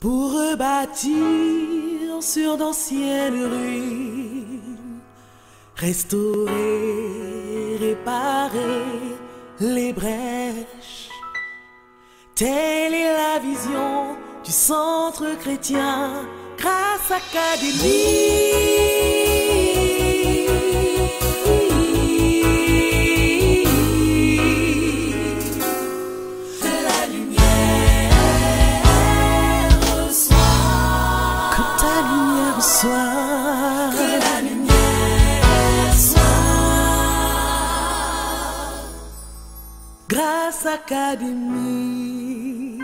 pour rebâtir sur d'anciennes ruines, restaurer, réparer les brèches. Telle est la vision du centre chrétien Grâce Académie. Que la lumière soit. Grâce Académie.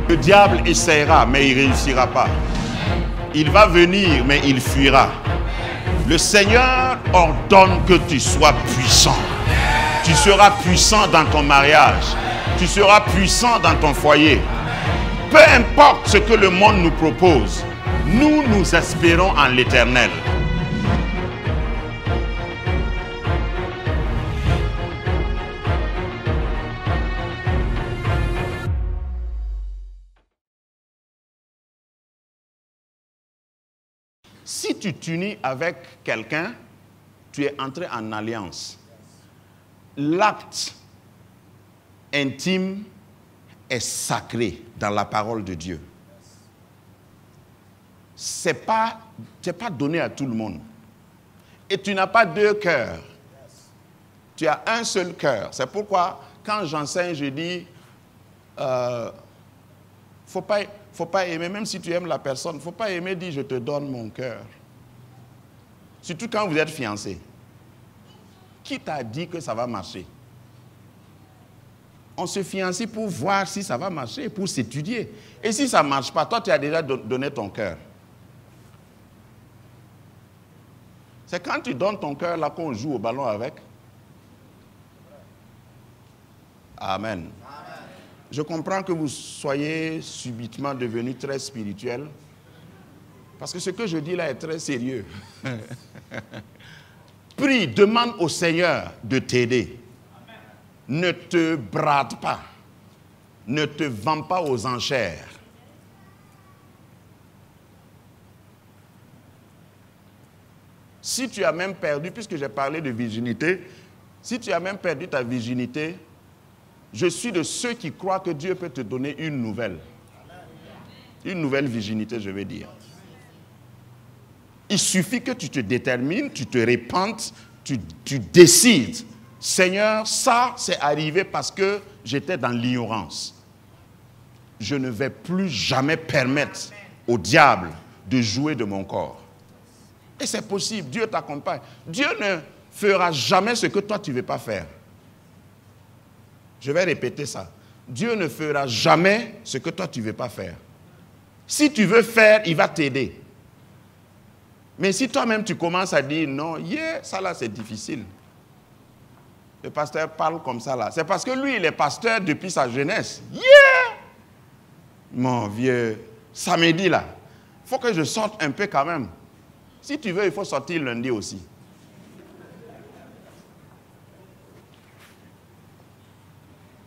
Le diable essaiera, mais il ne réussira pas. Il va venir, mais il fuira. Le Seigneur ordonne que tu sois puissant. Tu seras puissant dans ton mariage. Tu seras puissant dans ton foyer. Peu importe ce que le monde nous propose, nous espérons en l'Éternel. Si tu t'unis avec quelqu'un, tu es entré en alliance. L'acte intime est sacré dans la parole de Dieu. C'est pas donné à tout le monde. Et tu n'as pas deux cœurs. Tu as un seul cœur. C'est pourquoi, quand j'enseigne, je dis, faut pas aimer, même si tu aimes la personne, faut pas aimer dire je te donne mon cœur. Surtout quand vous êtes fiancés. Qui t'a dit que ça va marcher? On se fiancie pour voir si ça va marcher, pour s'étudier. Et si ça ne marche pas, toi, tu as déjà donné ton cœur. C'est quand tu donnes ton cœur là qu'on joue au ballon avec. Amen. Je comprends que vous soyez subitement devenus très spirituels. Parce que ce que je dis là est très sérieux. Prie, demande au Seigneur de t'aider. Ne te brade pas. Ne te vends pas aux enchères. Si tu as même perdu, puisque j'ai parlé de virginité, si tu as même perdu ta virginité, je suis de ceux qui croient que Dieu peut te donner une nouvelle. Une nouvelle virginité, je veux dire. Il suffit que tu te détermines, tu te répandes, tu décides. Seigneur, ça, c'est arrivé parce que j'étais dans l'ignorance. Je ne vais plus jamais permettre au diable de jouer de mon corps. Et c'est possible, Dieu t'accompagne. Dieu ne fera jamais ce que toi, tu ne veux pas faire. Je vais répéter ça. Dieu ne fera jamais ce que toi, tu ne veux pas faire. Si tu veux faire, il va t'aider. Mais si toi-même, tu commences à dire, non, ça là, c'est difficile. Le pasteur parle comme ça là. C'est parce que lui, il est pasteur depuis sa jeunesse. Mon vieux, samedi là, il faut que je sorte un peu quand même. Si tu veux, il faut sortir lundi aussi.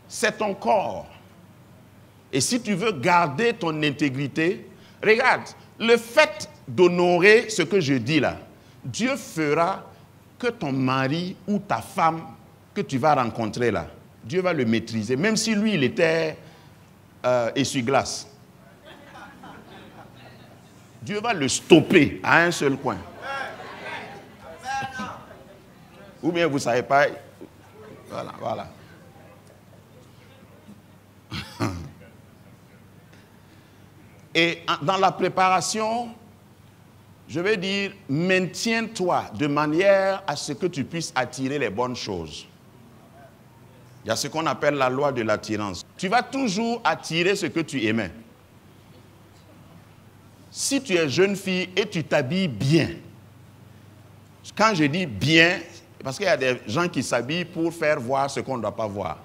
C'est ton corps. Et si tu veux garder ton intégrité, regarde, le fait d'honorer ce que je dis là, Dieu fera que ton mari ou ta femme que tu vas rencontrer là, Dieu va le maîtriser, même si lui, il était essuie-glace. Dieu va le stopper à un seul coin. Ou bien vous ne savez pas. Voilà. Et dans la préparation, je vais dire, maintiens-toi de manière à ce que tu puisses attirer les bonnes choses. Il y a ce qu'on appelle la loi de l'attirance. Tu vas toujours attirer ce que tu aimais. Si tu es jeune fille et tu t'habilles bien, quand je dis bien, parce qu'il y a des gens qui s'habillent pour faire voir ce qu'on ne doit pas voir.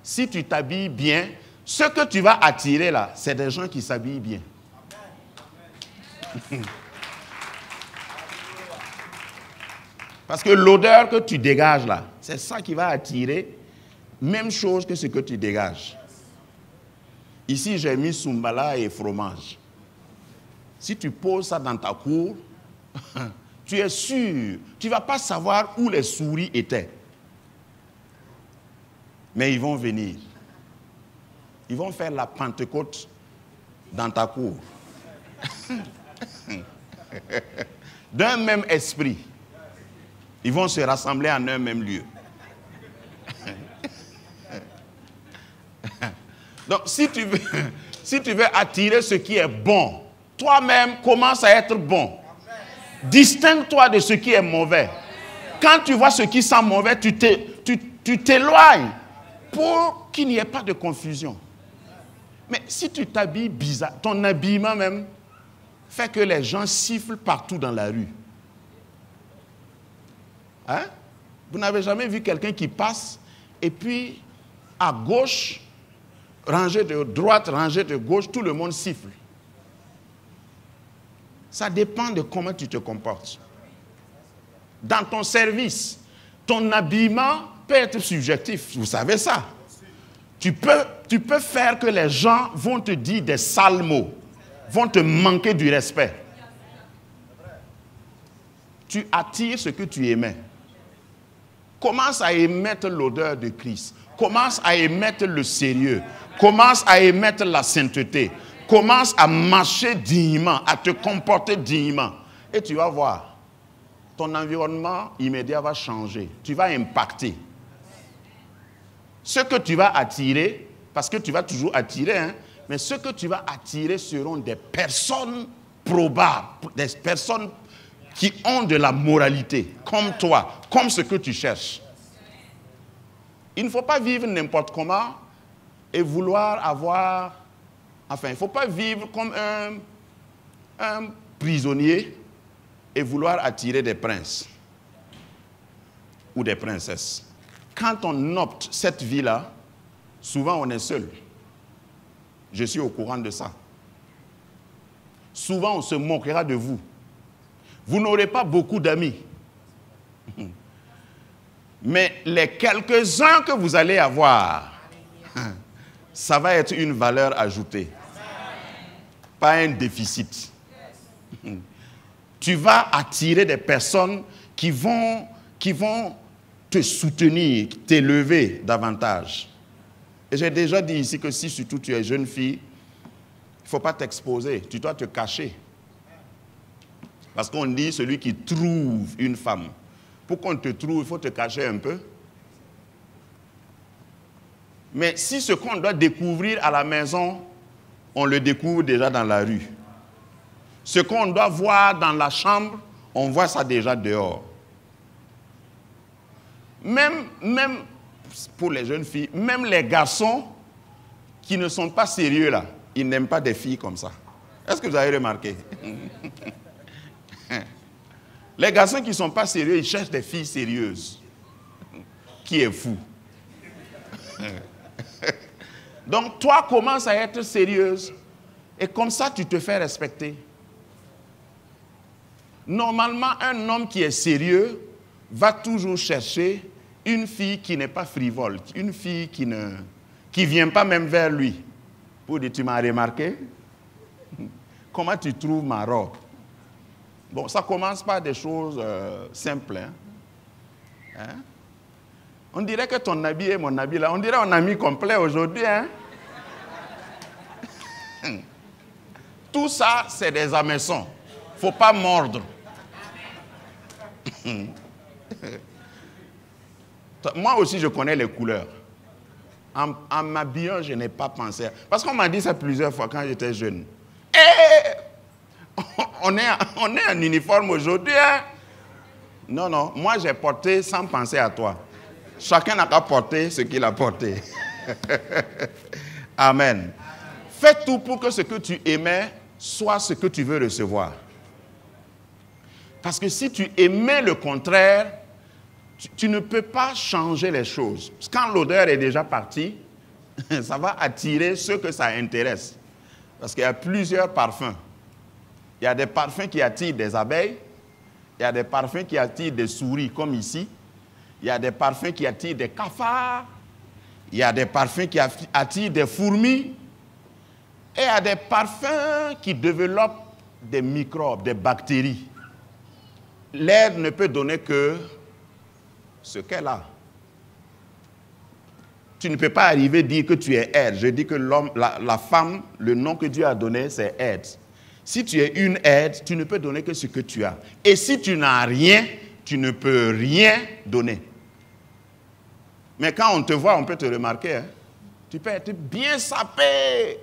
Si tu t'habilles bien, ce que tu vas attirer là, c'est des gens qui s'habillent bien. Parce que l'odeur que tu dégages là, c'est ça qui va attirer, même chose que ce que tu dégages. Ici, j'ai mis Soumbala et fromage. Si tu poses ça dans ta cour, tu es sûr, tu ne vas pas savoir où les souris étaient. Mais ils vont venir. Ils vont faire la Pentecôte dans ta cour. D'un même esprit. Ils vont se rassembler en un même lieu. Donc, si tu veux attirer ce qui est bon, toi-même, commence à être bon. Distingue-toi de ce qui est mauvais. Quand tu vois ce qui sent mauvais, tu t'éloignes pour qu'il n'y ait pas de confusion. Mais si tu t'habilles bizarre, ton habillement même fait que les gens sifflent partout dans la rue. Hein? Vous n'avez jamais vu quelqu'un qui passe et puis à gauche, rangée de droite, rangée de gauche, tout le monde siffle. Ça dépend de comment tu te comportes. Dans ton service, ton habillement peut être subjectif. Vous savez ça. Tu peux faire que les gens vont te dire des sales mots, vont te manquer du respect. Tu attires ce que tu émets. Commence à émettre l'odeur de Christ. Commence à émettre le sérieux. Commence à émettre la sainteté. Commence à marcher dignement, à te comporter dignement. Et tu vas voir, ton environnement immédiat va changer. Tu vas impacter. Ce que tu vas attirer, parce que tu vas toujours attirer, hein, mais ce que tu vas attirer seront des personnes probables, des personnes qui ont de la moralité, comme toi, comme ce que tu cherches. Il ne faut pas vivre n'importe comment et vouloir avoir... Enfin, il ne faut pas vivre comme un prisonnier et vouloir attirer des princes ou des princesses. Quand on opte cette vie-là, souvent on est seul. Je suis au courant de ça. Souvent on se moquera de vous. Vous n'aurez pas beaucoup d'amis. Mais les quelques-uns que vous allez avoir, ça va être une valeur ajoutée. Pas un déficit. Tu vas attirer des personnes qui vont te soutenir, t'élever davantage. Et j'ai déjà dit ici que si surtout tu es jeune fille, il ne faut pas t'exposer, tu dois te cacher. Parce qu'on dit celui qui trouve une femme. Pour qu'on te trouve, il faut te cacher un peu. Mais si ce qu'on doit découvrir à la maison, on le découvre déjà dans la rue. Ce qu'on doit voir dans la chambre, on voit ça déjà dehors. Même pour les jeunes filles, même les garçons qui ne sont pas sérieux là, ils n'aiment pas des filles comme ça. Est-ce que vous avez remarqué? Les garçons qui ne sont pas sérieux, ils cherchent des filles sérieuses. Qui est fou? Donc toi, commence à être sérieuse et comme ça, tu te fais respecter. Normalement, un homme qui est sérieux va toujours chercher une fille qui n'est pas frivole, une fille qui ne vient pas même vers lui. Pour dire, tu m'as remarqué? Comment tu trouves ma robe? Bon, ça commence par des choses simples. Hein? On dirait que ton habit est mon habit là. On dirait un ami complet aujourd'hui. Hein? Tout ça, c'est des hameçons. Il ne faut pas mordre. Moi aussi, je connais les couleurs. En m'habillant, je n'ai pas pensé. Parce qu'on m'a dit ça plusieurs fois quand j'étais jeune. On est en uniforme aujourd'hui. Hein? Non, non. Moi, j'ai porté sans penser à toi. Chacun n'a qu'à porter ce qu'il a porté. Amen. Fais tout pour que ce que tu aimais soit ce que tu veux recevoir. Parce que si tu aimais le contraire, tu ne peux pas changer les choses. Quand l'odeur est déjà partie, ça va attirer ceux que ça intéresse. Parce qu'il y a plusieurs parfums. Il y a des parfums qui attirent des abeilles. Il y a des parfums qui attirent des souris, comme ici. Il y a des parfums qui attirent des cafards. Il y a des parfums qui attirent des fourmis. Et il y a des parfums qui développent des microbes, des bactéries. L'air ne peut donner que ce qu'elle a. Tu ne peux pas arriver à dire que tu es aide. Je dis que l'homme, la femme, le nom que Dieu a donné, c'est aide. Si tu es une aide, tu ne peux donner que ce que tu as. Et si tu n'as rien, tu ne peux rien donner. Mais quand on te voit, on peut te remarquer. Hein? Tu peux être bien sapé.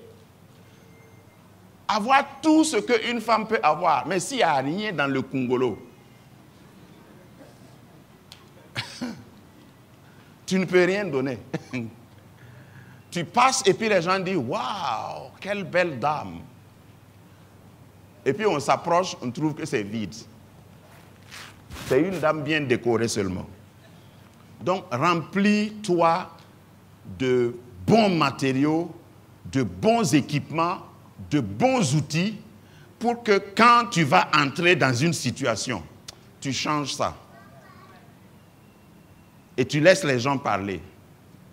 Avoir tout ce qu'une femme peut avoir. Mais s'il n'y a rien dans le Congolo, tu ne peux rien donner. Tu passes et puis les gens disent « Waouh, quelle belle dame !» Et puis on s'approche, on trouve que c'est vide. C'est une dame bien décorée seulement. Donc remplis-toi de bons matériaux, de bons équipements, de bons outils pour que quand tu vas entrer dans une situation, tu changes ça. Et tu laisses les gens parler.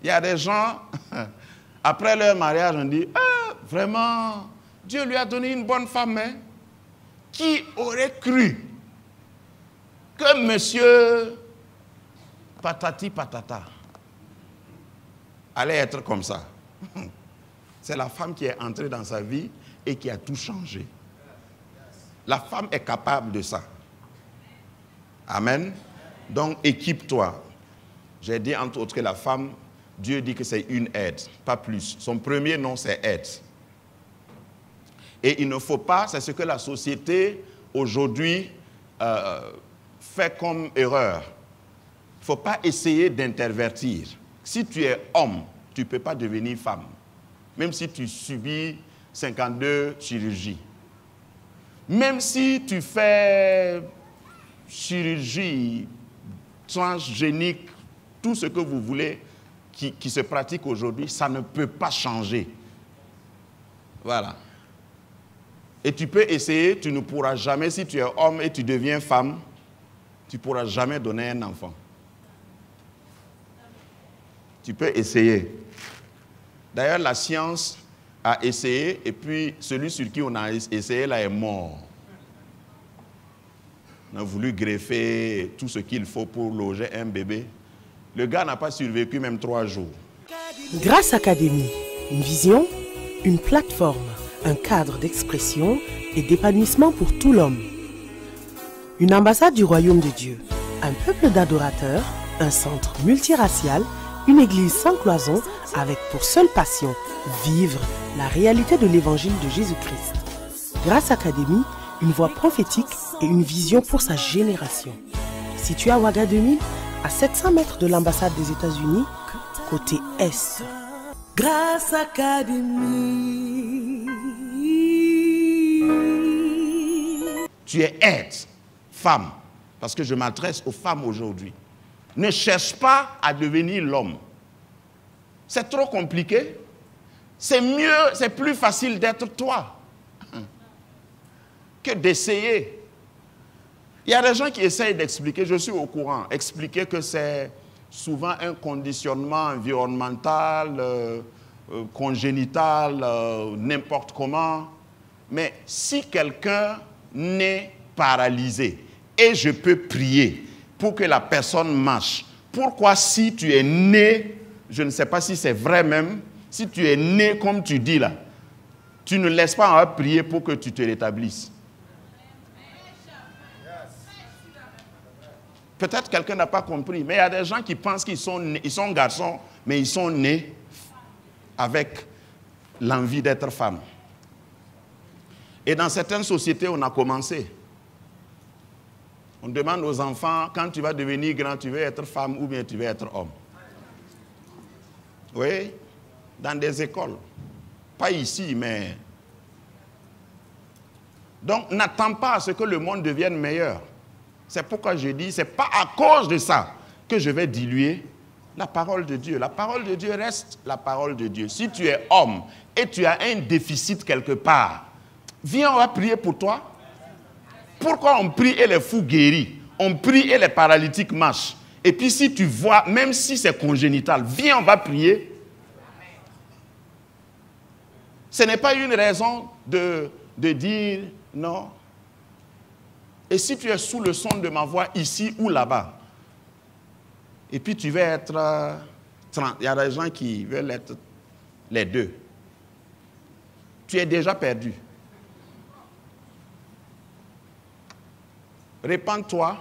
Il y a des gens, après leur mariage, on dit, ah, vraiment, Dieu lui a donné une bonne femme. Hein? Qui aurait cru que monsieur patati patata allait être comme ça? C'est la femme qui est entrée dans sa vie et qui a tout changé. La femme est capable de ça. Amen. Donc, équipe-toi. J'ai dit entre autres que la femme, Dieu dit que c'est une aide, pas plus. Son premier nom, c'est aide. Et il ne faut pas, c'est ce que la société aujourd'hui fait comme erreur. Il ne faut pas essayer d'intervertir. Si tu es homme, tu ne peux pas devenir femme. Même si tu subis 52 chirurgies. Même si tu fais chirurgie transgénique, tout ce que vous voulez qui se pratique aujourd'hui, ça ne peut pas changer. Voilà. Et tu peux essayer, tu ne pourras jamais, si tu es homme et tu deviens femme, tu ne pourras jamais donner un enfant. Tu peux essayer. D'ailleurs, la science a essayé, et puis celui sur qui on a essayé là est mort. On a voulu greffer tout ce qu'il faut pour loger un bébé. Le gars n'a pas survécu même 3 jours. Grâce Académie, une vision, une plateforme, un cadre d'expression et d'épanouissement pour tout l'homme. Une ambassade du royaume de Dieu, un peuple d'adorateurs, un centre multiracial, une église sans cloison avec pour seule passion vivre la réalité de l'évangile de Jésus-Christ. Grâce Académie, une voix prophétique et une vision pour sa génération. Situé à Ouaga 2000, à 700 mètres de l'ambassade des États-Unis, côté Est. Grâce Académie. Tu es aide, femme, parce que je m'adresse aux femmes aujourd'hui. Ne cherche pas à devenir l'homme. C'est trop compliqué. C'est mieux, c'est plus facile d'être toi que d'essayer. Il y a des gens qui essayent d'expliquer, je suis au courant, expliquer que c'est souvent un conditionnement environnemental, congénital, n'importe comment. Mais si quelqu'un naît paralysé et je peux prier pour que la personne marche, pourquoi si tu es né, je ne sais pas si c'est vrai même, si tu es né comme tu dis là, tu ne laisses pas prier pour que tu te rétablisses? Peut-être quelqu'un n'a pas compris, mais il y a des gens qui pensent qu'ils sont garçons, mais ils sont nés avec l'envie d'être femme. Et dans certaines sociétés, on a commencé. On demande aux enfants, quand tu vas devenir grand, tu veux être femme ou bien tu veux être homme. Oui, dans des écoles. Pas ici, mais... Donc, n'attends pas à ce que le monde devienne meilleur. C'est pourquoi je dis, ce n'est pas à cause de ça que je vais diluer la parole de Dieu. La parole de Dieu reste la parole de Dieu. Si tu es homme et tu as un déficit quelque part, viens, on va prier pour toi. Pourquoi on prie et les fous guéris? On prie et les paralytiques marchent. Et puis si tu vois, même si c'est congénital, viens, on va prier. Ce n'est pas une raison de dire non. Et si tu es sous le son de ma voix, ici ou là-bas, et puis tu veux être 30, il y a des gens qui veulent être les deux. Tu es déjà perdu. Répands-toi,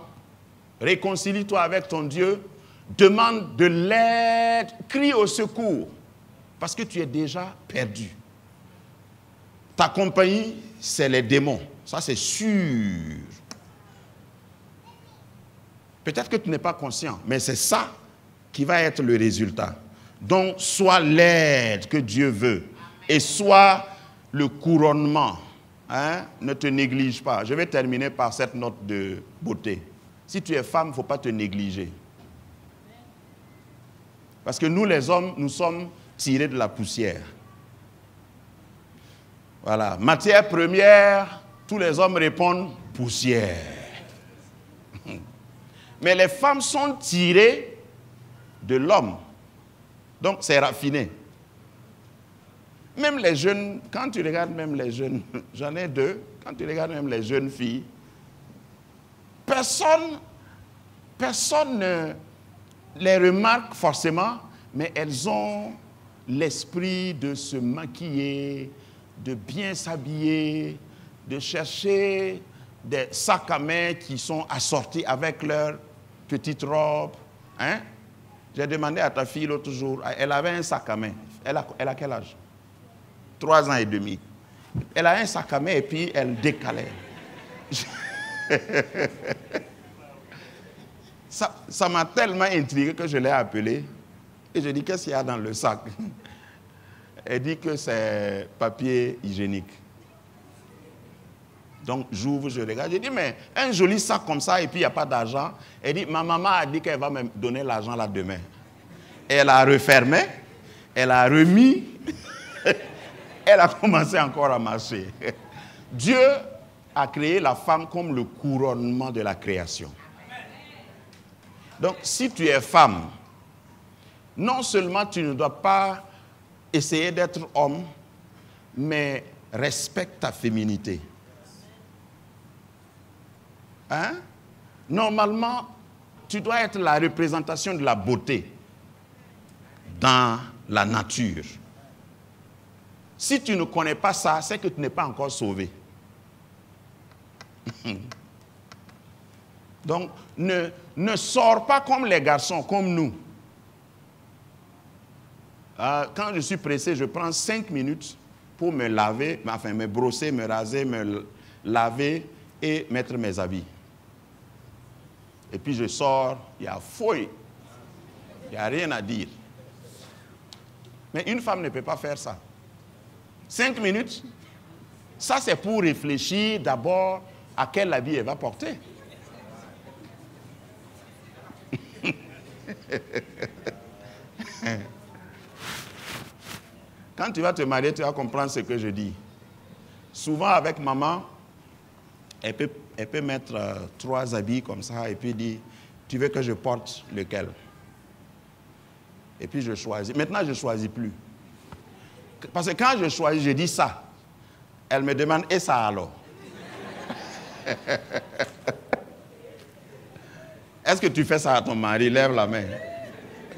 réconcilie-toi avec ton Dieu, demande de l'aide, crie au secours, parce que tu es déjà perdu. Ta compagnie, c'est les démons, ça c'est sûr. Peut-être que tu n'es pas conscient, mais c'est ça qui va être le résultat. Donc, sois l'aide que Dieu veut et sois le couronnement. Hein? Ne te néglige pas. Je vais terminer par cette note de beauté. Si tu es femme, il ne faut pas te négliger. Parce que nous, les hommes, nous sommes tirés de la poussière. Voilà. Matière première, tous les hommes répondent poussière. Mais les femmes sont tirées de l'homme. Donc, c'est raffiné. Même les jeunes, quand tu regardes même les jeunes, j'en ai deux, quand tu regardes même les jeunes filles, personne ne les remarque forcément, mais elles ont l'esprit de se maquiller, de bien s'habiller, de chercher des sacs à main qui sont assortis avec leurs petites robes. Hein? J'ai demandé à ta fille l'autre jour, elle avait un sac à main. Elle a quel âge? 3 ans et demi. Elle a un sac à main et puis elle décalait. Ça m'a tellement intrigué que je l'ai appelée. Et je dis, qu'est-ce qu'il y a dans le sac? Elle dit que c'est papier hygiénique. Donc j'ouvre, je regarde. Je dis, mais un joli sac comme ça et puis il n'y a pas d'argent. Elle dit, ma maman a dit qu'elle va me donner l'argent là demain. Elle a refermé, elle a remis, elle a commencé encore à marcher. Dieu a créé la femme comme le couronnement de la création. Donc si tu es femme, non seulement tu ne dois pas essayer d'être homme, mais respecte ta féminité. Hein? Normalement, tu dois être la représentation de la beauté dans la nature. Si tu ne connais pas ça, c'est que tu n'es pas encore sauvé. Donc, ne sors pas comme les garçons, comme nous. Quand je suis pressé, je prends 5 minutes pour me laver, enfin me brosser, me raser, me laver et mettre mes habits. Et puis je sors, il y a fouille, il n'y a rien à dire. Mais une femme ne peut pas faire ça. 5 minutes, ça c'est pour réfléchir d'abord à quel habit elle va porter. Quand tu vas te marier, tu vas comprendre ce que je dis. Souvent avec maman, elle peut mettre 3 habits comme ça et puis dire, tu veux que je porte lequel? Et puis je choisis. Maintenant, je ne choisis plus. Parce que quand je choisis, je dis ça. Elle me demande, et ça alors? Est-ce que tu fais ça à ton mari? Lève la main.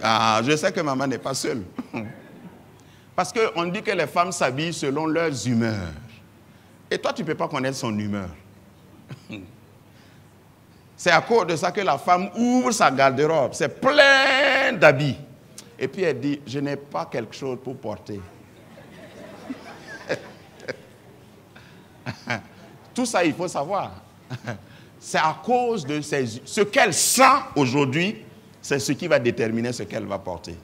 Ah, je sais que maman n'est pas seule. Parce qu'on dit que les femmes s'habillent selon leurs humeurs. Et toi, tu ne peux pas connaître son humeur. C'est à cause de ça que la femme ouvre sa garde-robe. C'est plein d'habits. Et puis elle dit, je n'ai pas quelque chose pour porter. Tout ça, il faut savoir. C'est à cause de ce qu'elle sent aujourd'hui, c'est ce qui va déterminer ce qu'elle va porter.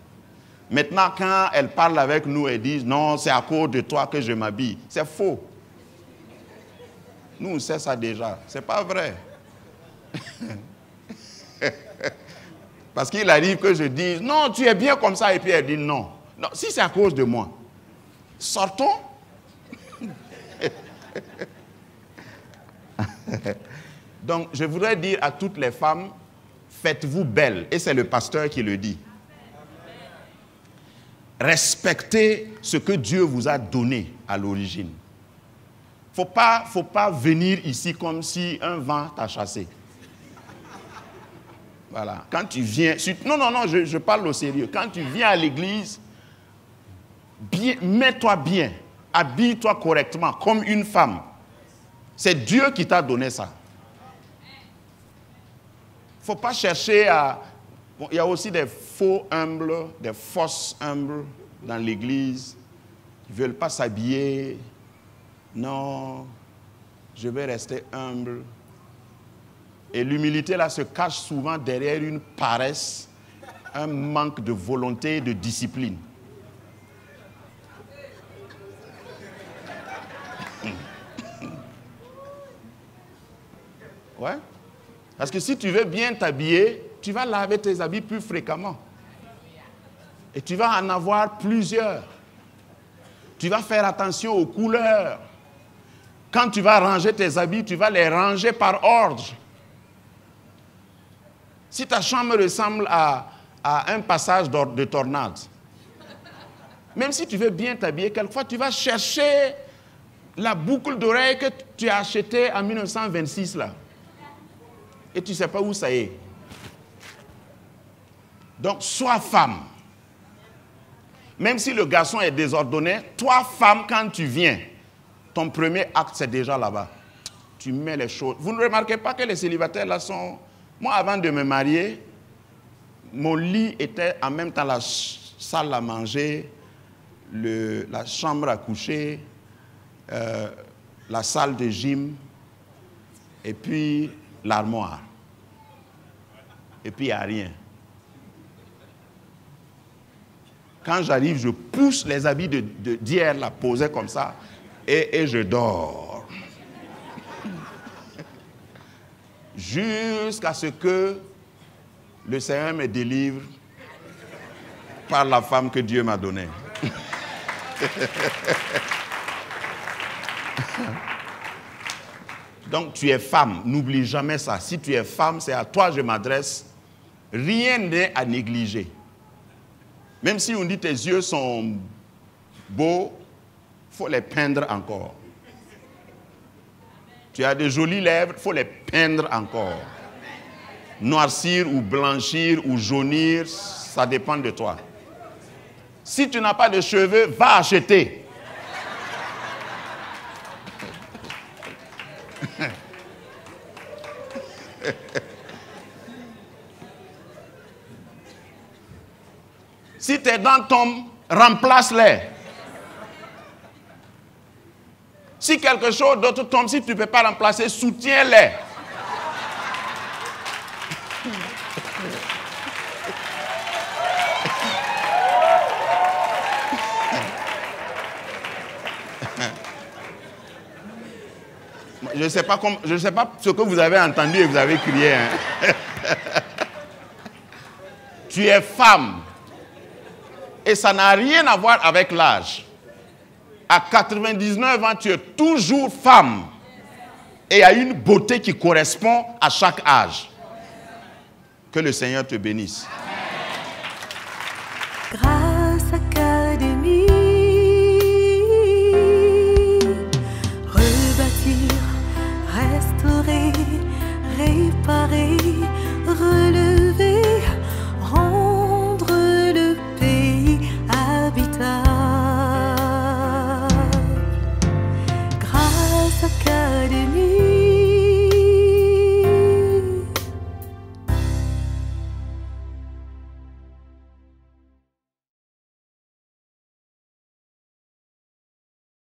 Maintenant, quand elle parle avec nous, elle dit, non, c'est à cause de toi que je m'habille. C'est faux. Nous, on sait ça déjà. Ce n'est pas vrai. Parce qu'il arrive que je dise, non, tu es bien comme ça, et puis elle dit non. Non, si c'est à cause de moi, sortons. Donc, je voudrais dire à toutes les femmes, faites-vous belles. Et c'est le pasteur qui le dit. Respectez ce que Dieu vous a donné à l'origine. Faut pas venir ici comme si un vent t'a chassé. Voilà. Quand tu viens... Non, je parle au sérieux. Quand tu viens à l'église, mets-toi bien. Habille-toi correctement, comme une femme. C'est Dieu qui t'a donné ça. Il ne faut pas chercher à... Bon, il y a aussi des faux humbles, des fausses humbles dans l'église. Ils ne veulent pas s'habiller. Non, je vais rester humble. Et l'humilité là se cache souvent derrière une paresse, un manque de volonté et de discipline. Ouais. Parce que si tu veux bien t'habiller, tu vas laver tes habits plus fréquemment. Et tu vas en avoir plusieurs. Tu vas faire attention aux couleurs. Quand tu vas ranger tes habits, tu vas les ranger par ordre. Si ta chambre ressemble à un passage de tornade, même si tu veux bien t'habiller, quelquefois tu vas chercher la boucle d'oreille que tu as achetée en 1926 là. Et tu ne sais pas où ça est. Donc, sois femme. Même si le garçon est désordonné, toi, femme, quand tu viens, ton premier acte, c'est déjà là-bas. Tu mets les choses. Vous ne remarquez pas que les célibataires, là, sont... Moi, avant de me marier, mon lit était en même temps la salle à manger, la chambre à coucher, la salle de gym, et puis l'armoire. Et puis, il n'y a rien. Quand j'arrive, je pousse les habits d'hier, là, posés comme ça, et je dors. Jusqu'à ce que le Seigneur me délivre par la femme que Dieu m'a donnée. Donc, tu es femme, n'oublie jamais ça. Si tu es femme, c'est à toi que je m'adresse. Rien n'est à négliger. Même si on dit tes yeux sont beaux, il faut les peindre encore. Tu as de jolies lèvres, il faut les peindre encore. Noircir ou blanchir ou jaunir, ça dépend de toi. Si tu n'as pas de cheveux, va acheter. Si tes dents tombent, remplace-les. Si quelque chose d'autre tombe, si tu ne peux pas remplacer, soutiens-les. Je ne sais pas ce que vous avez entendu et vous avez crié. Hein. Tu es femme. Et ça n'a rien à voir avec l'âge. À 99 ans, tu es toujours femme. Et il y a une beauté qui correspond à chaque âge. Que le Seigneur te bénisse. Grâce Académie, rebâtir, restaurer, réparer.